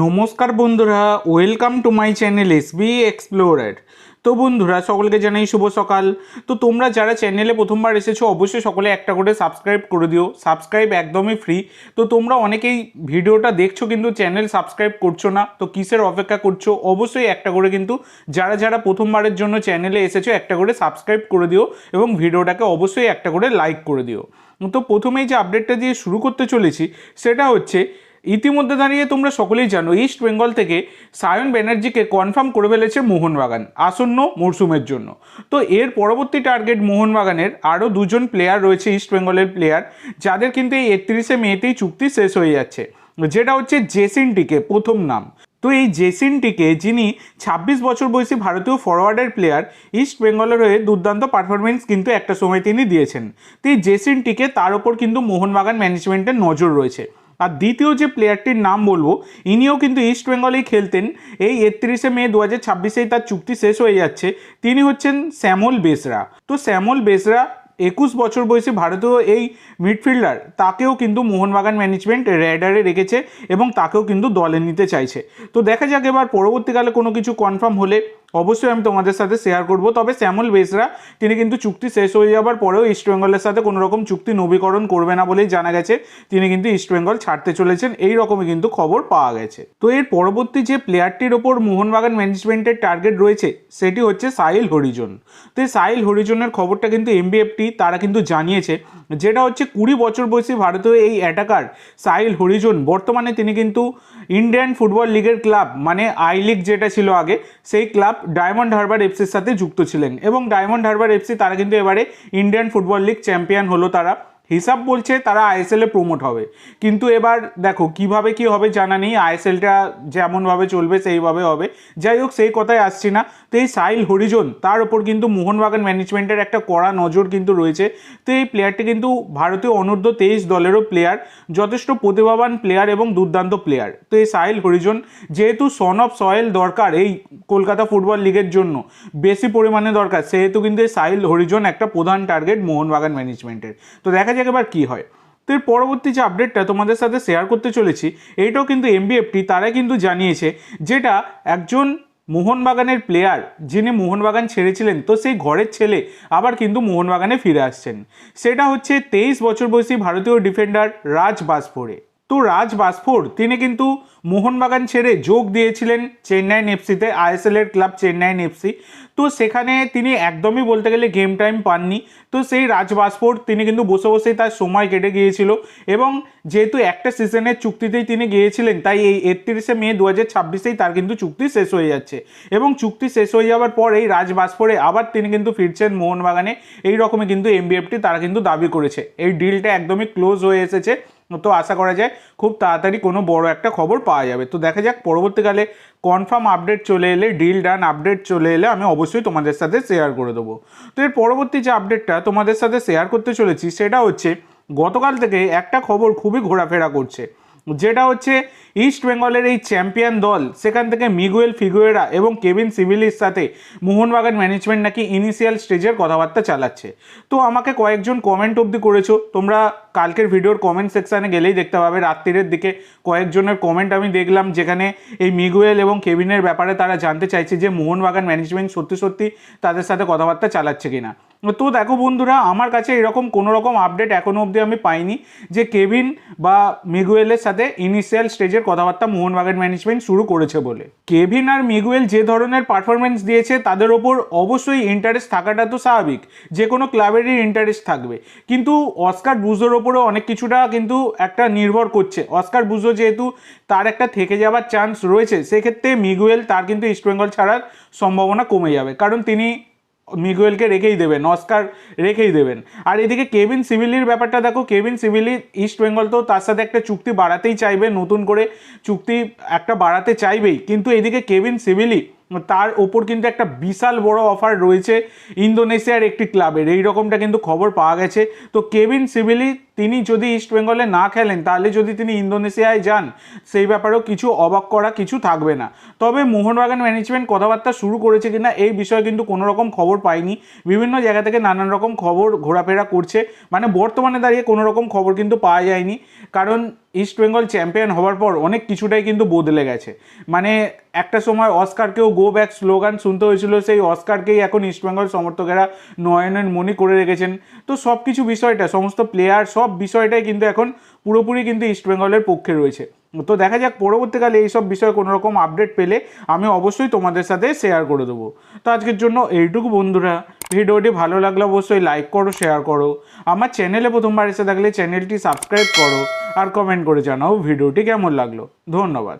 নমস্কার বন্ধুরা, welcome to my channel SB explorer. তো বন্ধুরা, সকলকে জানাই শুভ সকাল। তো তোমরা যারা চ্যানেলে প্রথমবার এসেছো অবশ্যই সকলে একটা করে সাবস্ক্রাইব করে দিও। সাবস্ক্রাইব একদমই ফ্রি। তো তোমরা অনেকেই ভিডিওটা দেখছো কিন্তু চ্যানেল সাবস্ক্রাইব করছো না, তো কিসের অপেক্ষা করছো? অবশ্যই একটা করে কিন্তু যারা যারা প্রথমবারের জন্য চ্যানেলে এসেছো একটা করে সাবস্ক্রাইব করে দিও এবং ভিডিওটাকে অবশ্যই একটা করে লাইক করে দিও। তো প্রথমেই যে আপডেটটা দিয়ে শুরু করতে চলেছি সেটা হচ্ছে, ইতিমধ্যে দাঁড়িয়ে তোমরা সকলেই জানো ইস্ট বেঙ্গল থেকে সায়ন ব্যানার্জিকে কনফার্ম করে ফেলেছে মোহনবাগান আসন্ন মরশুমের জন্য। তো এর পরবর্তী টার্গেট মোহনবাগানের আরও দুজন প্লেয়ার রয়েছে, ইস্ট বেঙ্গলের প্লেয়ার, যাদের কিন্তু এই 31শে মেতেই চুক্তি শেষ হয়ে যাচ্ছে, যেটা হচ্ছে জেসিন টিকে প্রথম নাম। তো এই জেসিন টিকে, যিনি 26 বছর বয়সী ভারতীয় ফরওয়ার্ডের প্লেয়ার, ইস্ট বেঙ্গলের হয়ে দুর্দান্ত পারফরমেন্স কিন্তু একটা সময় তিনি দিয়েছেন। তো এই জেসিন টিকে তার ওপর কিন্তু মোহনবাগান ম্যানেজমেন্টের নজর রয়েছে। আর দ্বিতীয় যে প্লেয়ারটির নাম বলবো, ইনিও কিন্তু ইস্ট বেঙ্গলেই খেলতেন। এই 31শে মে 2026-এই তার চুক্তি শেষ হয়ে যাচ্ছে। তিনি হচ্ছেন শ্যামল বেসরা। তো শ্যামল বেসরা 21 বছর বয়সী ভারতীয় এই মিডফিল্ডার, তাকেও কিন্তু মোহনবাগান ম্যানেজমেন্ট রেডারে রেখেছে এবং তাকেও কিন্তু দলে নিতে চাইছে। তো দেখা যাক এবার পরবর্তীকালে কোনো কিছু কনফার্ম হলে অবশ্যই আমি তোমাদের সাথে শেয়ার করব। তবে শ্যামল বেসরা তিনি কিন্তু চুক্তি শেষ হয়ে যাবার পরেও ইস্টবেঙ্গলের সাথে কোনো রকম চুক্তি নবীকরণ করবে না বলেই জানা গেছে। তিনি কিন্তু ইস্টবেঙ্গল ছাড়তে চলেছেন, এই রকমই কিন্তু খবর পাওয়া গেছে। তো এর পরবর্তী যে প্লেয়ারটির ওপর মোহনবাগান ম্যানেজমেন্টের টার্গেট রয়েছে সেটি হচ্ছে সাহিল হরিজন। তো এই সাহিল হরিজনের খবরটা কিন্তু এমবিএফটি তারা কিন্তু জানিয়েছে, যেটা হচ্ছে 20 বছর বয়সী ভারতীয় এই অ্যাটাকার সাহিল হরিজন, বর্তমানে তিনি কিন্তু ইন্ডিয়ান ফুটবল লিগের ক্লাব মানে আই লিগ যেটা ছিল আগে, সেই ক্লাব ডায়মন্ড হারবার এফসির সাথে যুক্ত ছিলেন এবং ডায়মন্ড হারবার এফসি তারা কিন্তু এবারে ইন্ডিয়ান ফুটবল লিগ চ্যাম্পিয়ন হলো। তারা হিসাব বলছে তারা আইএসএলে প্রমোট হবে, কিন্তু এবার দেখো কিভাবে কি হবে জানা নেই। আইএসএলটা যেমনভাবে চলবে সেইভাবে হবে। যাই হোক, সেই কথায় আসছি না। তো এই সাহিল হরিজন, তার ওপর কিন্তু মোহনবাগান ম্যানেজমেন্টের একটা কড়া নজর কিন্তু রয়েছে। তো এই প্লেয়ারটি কিন্তু ভারতীয় অনূর্ধ্ব 23 দলেরও প্লেয়ার, যথেষ্ট প্রতিভাবান প্লেয়ার এবং দুর্দান্ত প্লেয়ার। তো এই সাহিল হরিজন, যেহেতু সন অফ সয়েল দরকার এই কলকাতা ফুটবল লিগের জন্য, বেশি পরিমাণে দরকার, সেহেতু কিন্তু এই সাহিল হরিজন একটা প্রধান টার্গেট মোহনবাগান ম্যানেজমেন্টের। তো দেখা যাক এবার কী হয়। তো এর পরবর্তী যে আপডেটটা তোমাদের সাথে শেয়ার করতে চলেছি, এইটাও কিন্তু এমবিএফটি তারা কিন্তু জানিয়েছে, যেটা একজন মোহনবাগানের প্লেয়ার যিনি মোহনবাগান ছেড়েছিলেন, তো সেই ঘরের ছেলে আবার কিন্তু মোহনবাগানে ফিরে আসছেন। সেটা হচ্ছে 23 বছর বয়সী ভারতীয় ডিফেন্ডার রাজ বাসফোরে। তো রাজ বাসফোর তিনি কিন্তু মোহনবাগান ছেড়ে যোগ দিয়েছিলেন চেন্নাইন এফসিতে, আইএসএলের ক্লাব চেন্নাইন এফসি। তো সেখানে তিনি একদমই বলতে গেলে গেম টাইম পাননি। তো সেই রাজ বাসফোর তিনি কিন্তু বসে বসেই তার সময় কেটে গিয়েছিল এবং যেহেতু একটা সিজনের চুক্তিতেই তিনি গিয়েছিলেন, তাই এই 31শে মে 2026-এই তার কিন্তু চুক্তি শেষ হয়ে যাচ্ছে এবং চুক্তি শেষ হয়ে যাওয়ার পর এই রাজ বাসফোরে আবার তিনি কিন্তু ফিরছেন মোহনবাগানে। এই রকমই কিন্তু এমবিএফটি তারা কিন্তু দাবি করেছে। এই ডিলটা একদমই ক্লোজ হয়ে এসেছে। তো আশা করা যায় খুব তাড়াতাড়ি কোনো বড় একটা খবর পাওয়া যাবে। তো দেখা যাক পরবর্তীকালে কনফার্ম আপডেট চলে এলে, ডিল ডান আপডেট চলে এলে আমি অবশ্যই তোমাদের সাথে শেয়ার করে দেবো। তো এর পরবর্তী যে আপডেটটা তোমাদের সাথে শেয়ার করতে চলেছি সেটা হচ্ছে, গতকাল থেকে একটা খবর খুবই ঘোরাফেরা করছে, যেটা হচ্ছে ইস্ট বেঙ্গলের এই চ্যাম্পিয়ন দল, সেখান থেকে মিগুয়েল ফিগুয়েরা এবং কেভিন সিভিলির সাথে মোহনবাগান ম্যানেজমেন্ট নাকি ইনিশিয়াল স্টেজের কথাবার্তা চালাচ্ছে। তো আমাকে কয়েকজন কমেন্ট অবধি করেছো, তোমরা কালকের ভিডিওর কমেন্ট সেকশানে গেলেই দেখতে পাবে। রাত্রিরের দিকে কয়েকজনের কমেন্ট আমি দেখলাম, যেখানে এই মিগুয়েল এবং কেভিনের ব্যাপারে তারা জানতে চাইছে যে মোহনবাগান ম্যানেজমেন্ট সত্যি সত্যি তাদের সাথে কথাবার্তা চালাচ্ছে কিনা। তো দেখো বন্ধুরা, আমার কাছে এরকম কোনো রকম আপডেট এখনও অবধি আমি পাইনি যে কেভিন বা মিগুয়েলের সাথে ইনিশিয়াল স্টেজের কথাবার্তা মোহনবাগান ম্যানেজমেন্ট শুরু করেছে বলে। কেভিন আর মিগুয়েল যে ধরনের পারফরমেন্স দিয়েছে তাদের ওপর অবশ্যই ইন্টারেস্ট থাকাটা তো স্বাভাবিক, যে কোনো ক্লাবেরই ইন্টারেস্ট থাকবে, কিন্তু অস্কার বুজোর ওপরেও অনেক কিছুটা কিন্তু একটা নির্ভর করছে। অস্কার বুজো যেহেতু তার একটা থেকে যাওয়ার চান্স রয়েছে, সেক্ষেত্রে মিগুয়েল তার কিন্তু ইস্টবেঙ্গল ছাড়ার সম্ভাবনা কমে যাবে, কারণ তিনি মিগুয়েলকে রেখেই দেবেন, অস্কার রেখেই দেবেন। আর এদিকে কেভিন সিভিলির ব্যাপারটা দেখো, কেভিন সিভিলি ইস্ট বেঙ্গল তো তার সাথে একটা চুক্তি বাড়াতেই চাইবে, নতুন করে চুক্তি একটা বাড়াতে চাইবেই, কিন্তু এদিকে কেভিন সিভিলি তার ওপর কিন্তু একটা বিশাল বড় অফার রয়েছে ইন্দোনেশিয়ার একটি ক্লাবের, এই রকমটা কিন্তু খবর পাওয়া গেছে। তো কেভিন সিভিলি তিনি যদি ইস্টবেঙ্গলে না খেলেন তাহলে যদি তিনি ইন্দোনেশিয়ায় যান সেই ব্যাপারেও কিছু অবাক করা কিছু থাকবে না। তবে মোহনবাগান ম্যানেজমেন্ট কথাবার্তা শুরু করেছে কিনা এই বিষয়ে কিন্তু কোনো রকম খবর পাইনি। বিভিন্ন জায়গা থেকে নানান রকম খবর ঘোরাফেরা করছে, মানে বর্তমানে দাঁড়িয়ে কোনো রকম খবর কিন্তু পাওয়া যায়নি। কারণ ইস্টবেঙ্গল চ্যাম্পিয়ন হওয়ার পর অনেক কিছুটাই কিন্তু বদলে গেছে। মানে একটা সময় অস্কারকেও গো ব্যাক স্লোগান শুনতে হয়েছিল, সেই অস্কারকেই এখন ইস্টবেঙ্গল সমর্থকেরা নয়নের মণি করে রেখেছেন। তো সব কিছু বিষয়টা, সমস্ত প্লেয়ার, সব বিষয়টাই কিন্তু এখন পুরোপুরি কিন্তু ইস্টবেঙ্গলের পক্ষে রয়েছে। তো দেখা যাক পরবর্তীকালে এইসব বিষয়ে কোনো রকম আপডেট পেলে আমি অবশ্যই তোমাদের সাথে শেয়ার করে দেবো। তো আজকের জন্য এইটুকু বন্ধুরা, ভিডিওটি ভালো লাগলে অবশ্যই লাইক করো, শেয়ার করো, আমার চ্যানেলে প্রথমবার এসে থাকলে চ্যানেলটি সাবস্ক্রাইব করো, আর কমেন্ট করে জানাও ভিডিওটি কেমন লাগলো। ধন্যবাদ।